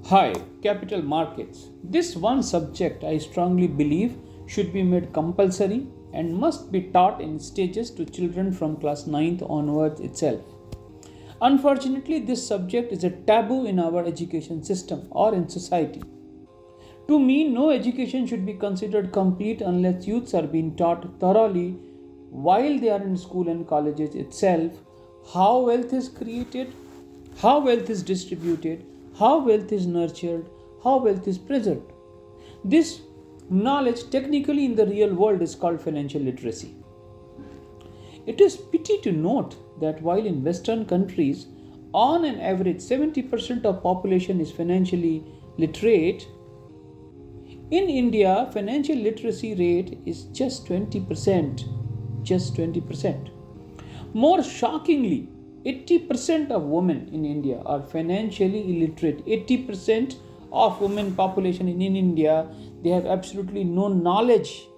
Hi, capital markets. This one subject I strongly believe should be made compulsory and must be taught in stages to children from class ninth onwards itself. Unfortunately, this subject is a taboo in our education system or in society. To me, no education should be considered complete unless youths are being taught thoroughly while they are in school and colleges itself how wealth is created, how wealth is distributed, how wealth is nurtured, how wealth is preserved. This knowledge, technically in the real world, is called financial literacy. It is pity to note that while in Western countries, on an average, 70% of population is financially literate, in India, financial literacy rate is just 20%. Just 20%. More shockingly, 80% of women in India are financially illiterate. 80% of women population in India, they have absolutely no knowledge.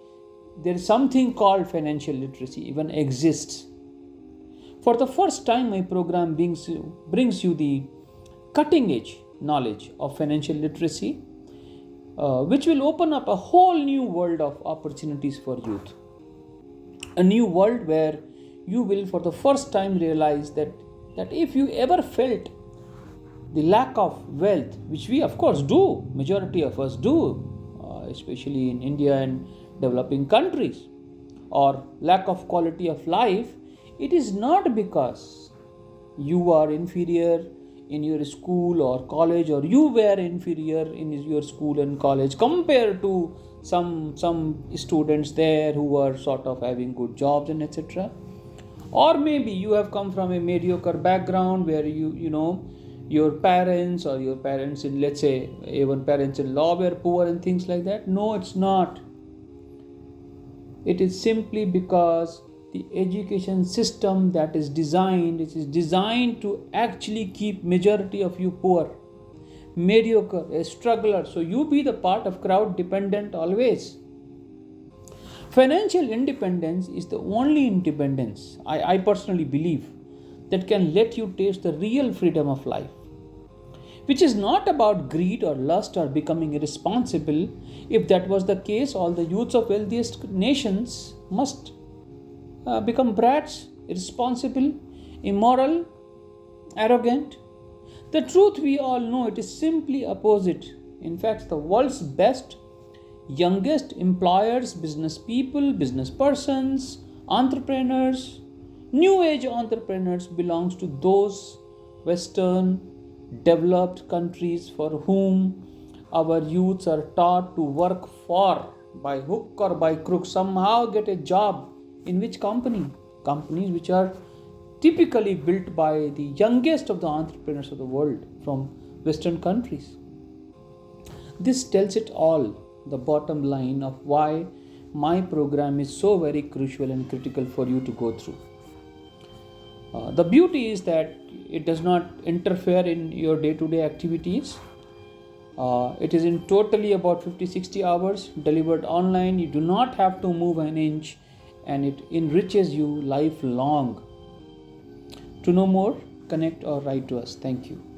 There is something called financial literacy even exists. For the first time, my program brings you the cutting edge knowledge of financial literacy, which will open up a whole new world of opportunities for youth. A new world where you will for the first time realize that if you ever felt the lack of wealth, which we of course do, majority of us do, especially in India and developing countries, or lack of quality of life, it is not because you are inferior in your school or college, or you were inferior in your school and college compared to some students there who are sort of having good jobs and etc. Or maybe you have come from a mediocre background where your parents or your parents in, let's say, even parents in law were poor and things like that. No, it's not. It is simply because the education system that is designed, it is designed to actually keep majority of you poor, mediocre, a struggler. So you be the part of crowd dependent always. Financial independence is the only independence, I personally believe, that can let you taste the real freedom of life, which is not about greed or lust or becoming irresponsible. If that was the case, all the youths of wealthiest nations must become brats, irresponsible, immoral, arrogant. The truth we all know, it is simply opposite. In fact, the world's best, youngest employers, business people, business persons, entrepreneurs, new age entrepreneurs belongs to those Western developed countries for whom our youths are taught to work for, by hook or by crook, somehow get a job. In which companies which are typically built by the youngest of the entrepreneurs of the world from Western countries. This tells it all, the bottom line of why my program is so very crucial and critical for you to go through. The beauty is that it does not interfere in your day-to-day activities. It is in totally about 50-60 hours delivered online. You do not have to move an inch, and it enriches you lifelong. To know more, connect or write to us. Thank you.